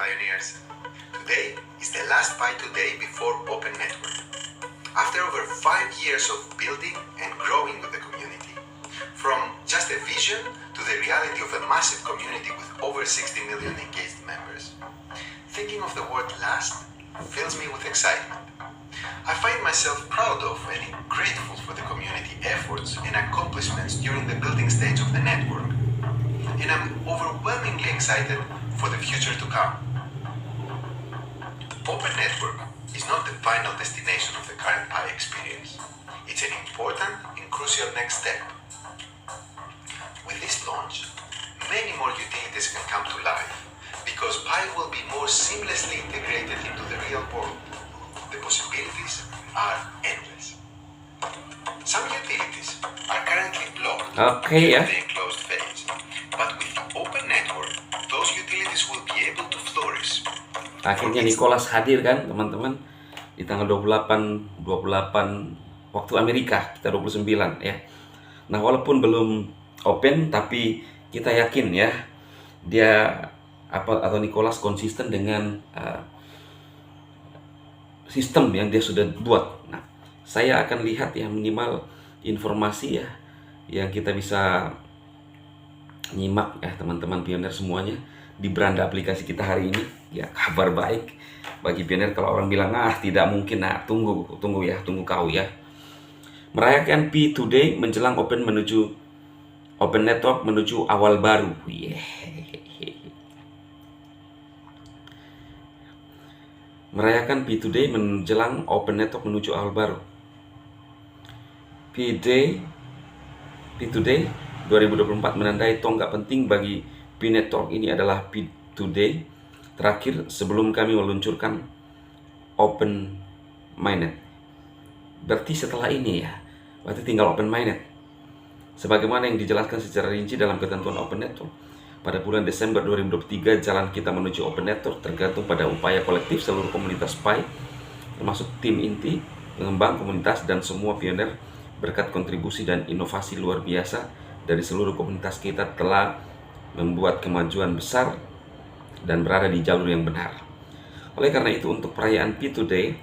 pioneers. Today is the last Pi Today before Open Network. After over 5 years of building and growing with the community, from just a vision to the reality of a massive community with over 60 million engaged members, thinking of the word last fills me with excitement. I find myself proud of and grateful for the community efforts and accomplishments during the building stage of the network. And I'm overwhelmingly excited for the future to come. Open Network is not the final destination of the current Pi experience. It's an important and crucial next step. With this launch, many more utilities can come to life because Pi will be more seamlessly integrated into the real world. The possibilities are endless. Some utilities are currently blocked Okay, in the enclosed phase, but with the Open Network, those utilities will be able to flourish. Akhirnya Nicholas hadir kan teman-teman di tanggal 28 waktu Amerika, kita 29 ya. Nah, walaupun belum open tapi kita yakin ya dia atau Nicholas konsisten dengan sistem yang dia sudah buat. Nah, saya akan lihat ya minimal informasi ya yang kita bisa nyimak ya teman-teman pioner semuanya di beranda aplikasi kita hari ini. Ya, kabar baik bagi pioner. Kalau orang bilang tidak mungkin, tunggu kau ya. Merayakan Pi Today menjelang Open Network menuju awal baru. Merayakan Pi Today menjelang Open Network menuju awal baru. Pi Today 2024 menandai tonggak penting bagi Pi Network. Ini adalah Pi Today terakhir sebelum kami meluncurkan Open Mainnet. Berarti setelah ini ya, berarti tinggal Open Mainnet. Sebagaimana yang dijelaskan secara rinci dalam ketentuan Open Network, pada bulan Desember 2023 jalan kita menuju Open Network tergantung pada upaya kolektif seluruh komunitas Pi, termasuk tim inti, pengembang komunitas, dan semua pioner. Berkat kontribusi dan inovasi luar biasa dari seluruh komunitas kita telah membuat kemajuan besar dan berada di jalur yang benar. Oleh karena itu, untuk perayaan Pi Today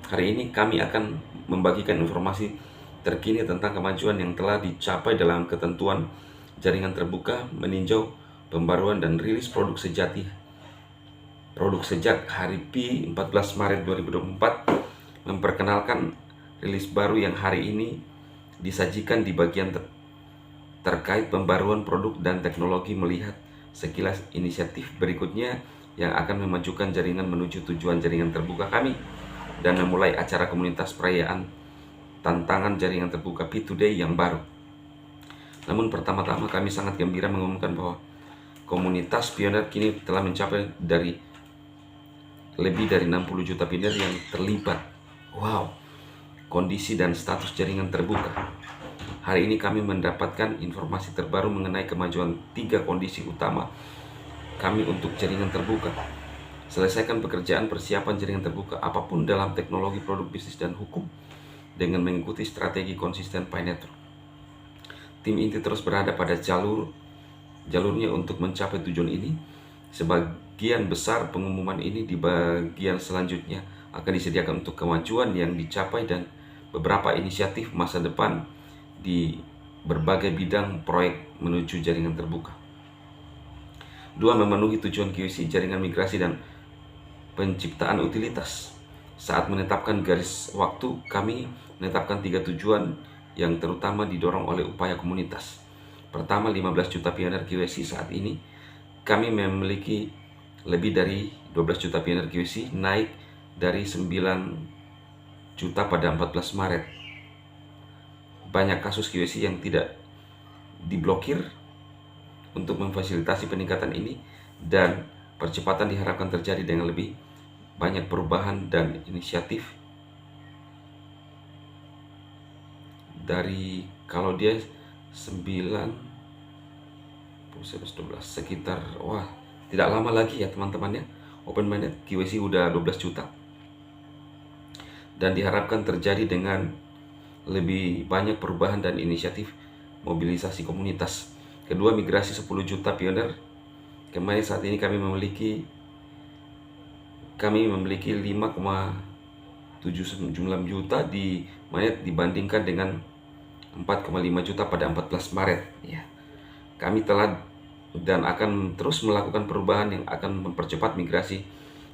hari ini kami akan membagikan informasi terkini tentang kemajuan yang telah dicapai dalam ketentuan jaringan terbuka, meninjau pembaruan dan rilis produk sejak hari Pi 14 Maret 2024, memperkenalkan rilis baru yang hari ini disajikan di bagian terkait pembaruan produk dan teknologi, melihat sekilas inisiatif berikutnya yang akan memajukan jaringan menuju tujuan jaringan terbuka kami dan memulai acara komunitas perayaan tantangan jaringan terbuka Pi Today yang baru. Namun pertama-tama kami sangat gembira mengumumkan bahwa komunitas pioner kini telah mencapai lebih dari 60 juta pioner yang terlibat. Wow, kondisi dan status jaringan terbuka. Hari ini kami mendapatkan informasi terbaru mengenai kemajuan 3 kondisi utama kami untuk jaringan terbuka. Selesaikan pekerjaan persiapan jaringan terbuka apapun dalam teknologi, produk, bisnis, dan hukum dengan mengikuti strategi konsisten Pi Network. Tim inti terus berada pada jalurnya untuk mencapai tujuan ini. Sebagian besar pengumuman ini di bagian selanjutnya akan disediakan untuk kemajuan yang dicapai dan beberapa inisiatif masa depan di berbagai bidang proyek menuju jaringan terbuka. 2. Memenuhi tujuan QC jaringan migrasi dan penciptaan utilitas. Saat menetapkan garis waktu, kami menetapkan 3 tujuan yang terutama didorong oleh upaya komunitas. Pertama, 15 juta pioner QC. Saat ini kami memiliki lebih dari 12 juta pioner QC, naik dari 9 juta pada 14 Maret. Banyak kasus QC yang tidak diblokir. Untuk memfasilitasi peningkatan ini dan percepatan diharapkan terjadi dengan lebih banyak perubahan dan inisiatif dari, kalau dia 12 sekitar, tidak lama lagi ya teman-teman ya, Open Mainnet QC udah 12 juta dan diharapkan terjadi dengan lebih banyak perubahan dan inisiatif mobilisasi komunitas. Kedua, migrasi 10 juta pioner. Kemarin saat ini kami memiliki kami memiliki 5,79 juta di mainnet dibandingkan dengan 4,5 juta pada 14 Maret ya. Kami telah dan akan terus melakukan perubahan yang akan mempercepat migrasi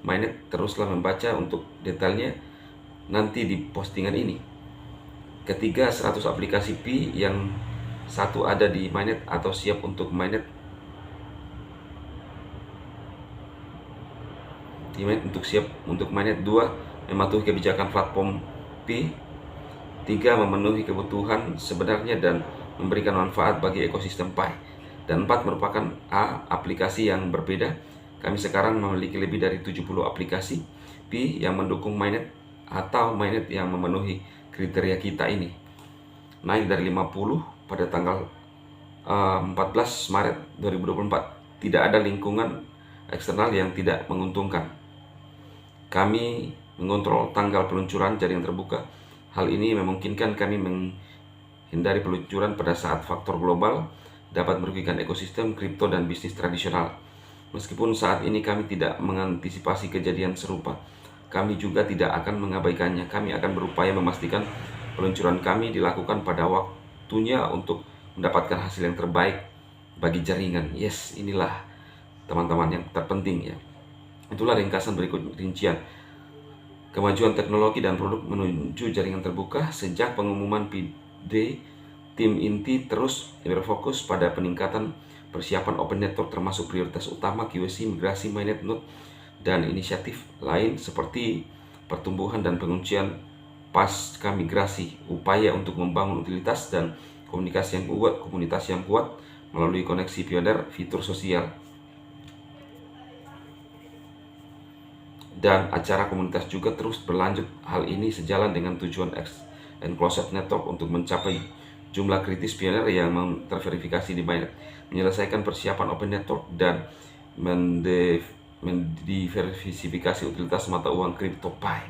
mainnet. Teruslah membaca untuk detailnya nanti di postingan ini. Ketiga, 100 aplikasi Pi yang satu ada di mainnet atau siap untuk mainnet. Untuk siap untuk mainnet. 2, mematuhi kebijakan platform Pi. 3, memenuhi kebutuhan sebenarnya dan memberikan manfaat bagi ekosistem Pi. Dan 4, merupakan aplikasi yang berbeda. Kami sekarang memiliki lebih dari 70 aplikasi Pi yang mendukung mainnet atau mainnet yang memenuhi kriteria kita ini. Naik dari 50 pada tanggal 14 Maret 2024. Tidak ada lingkungan eksternal yang tidak menguntungkan. Kami mengontrol tanggal peluncuran jaringan terbuka. Hal ini memungkinkan kami menghindari peluncuran pada saat faktor global dapat merugikan ekosistem kripto dan bisnis tradisional. Meskipun saat ini kami tidak mengantisipasi kejadian serupa, kami juga tidak akan mengabaikannya. Kami akan berupaya memastikan peluncuran kami dilakukan pada waktunya untuk mendapatkan hasil yang terbaik bagi jaringan. Yes, inilah teman-teman yang terpenting ya. Itulah ringkasan berikut rincian kemajuan teknologi dan produk menuju jaringan terbuka. Sejak pengumuman P-Day, tim inti terus berfokus pada peningkatan persiapan Open Network, termasuk prioritas utama KYC, migrasi mainnet node, dan inisiatif lain seperti pertumbuhan dan penguncian pasca migrasi. Upaya untuk membangun utilitas dan komunikasi yang kuat melalui koneksi pioner, fitur sosial, dan acara komunitas juga terus berlanjut. Hal ini sejalan dengan tujuan Enclosed Network untuk mencapai jumlah kritis pioner yang terverifikasi di mainnet, menyelesaikan persiapan Open Network, dan mendiversifikasi utilitas mata uang kripto Pi.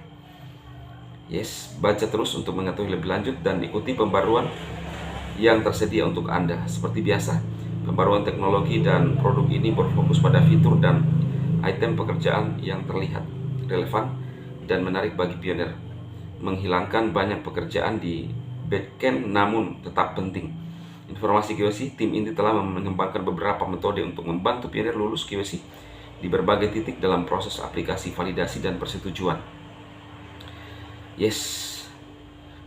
Yes, baca terus untuk mengetahui lebih lanjut dan ikuti pembaruan yang tersedia untuk Anda. Seperti biasa, pembaruan teknologi dan produk ini berfokus pada fitur dan item pekerjaan yang terlihat relevan dan menarik bagi pioner, menghilangkan banyak pekerjaan di backend namun tetap penting. Informasi KYC, tim inti telah mengembangkan beberapa metode untuk membantu pioner lulus KYC di berbagai titik dalam proses aplikasi, validasi, dan persetujuan. Yes,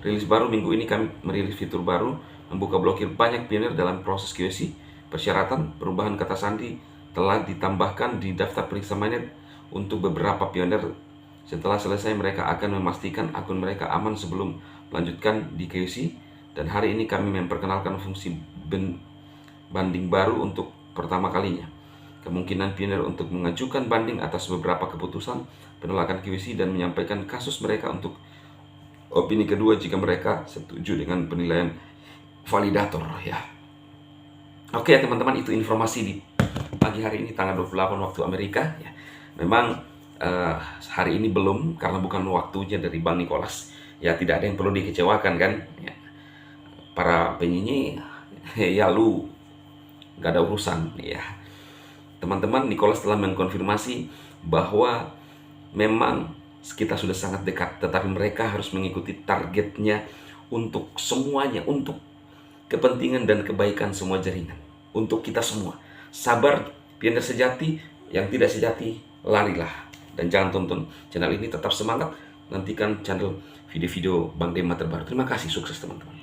rilis baru minggu ini kami merilis fitur baru, membuka blokir banyak pioner dalam proses KYC. Persyaratan perubahan kata sandi telah ditambahkan di daftar periksa mainnet untuk beberapa pioner. Setelah selesai, mereka akan memastikan akun mereka aman sebelum melanjutkan di KYC. Dan hari ini kami memperkenalkan fungsi banding baru untuk pertama kalinya. Kemungkinan pioner untuk mengajukan banding atas beberapa keputusan penolakan KYC dan menyampaikan kasus mereka untuk opini kedua jika mereka setuju dengan penilaian validator ya. Oke teman-teman, itu informasi di pagi hari ini tanggal 28 waktu Amerika ya. Memang hari ini belum, karena bukan waktunya dari Bang Nicholas ya. Tidak ada yang perlu dikecewakan kan ya. Para penyanyi ya, lu gak ada urusan ya. Teman-teman, Nicholas telah mengkonfirmasi bahwa memang kita sudah sangat dekat, tetapi mereka harus mengikuti targetnya untuk semuanya, untuk kepentingan dan kebaikan semua jaringan, untuk kita semua. Sabar, pioner sejati. Yang tidak sejati, larilah. Dan jangan tonton channel ini, tetap semangat. Nantikan channel video-video Bang Dema terbaru. Terima kasih, sukses teman-teman.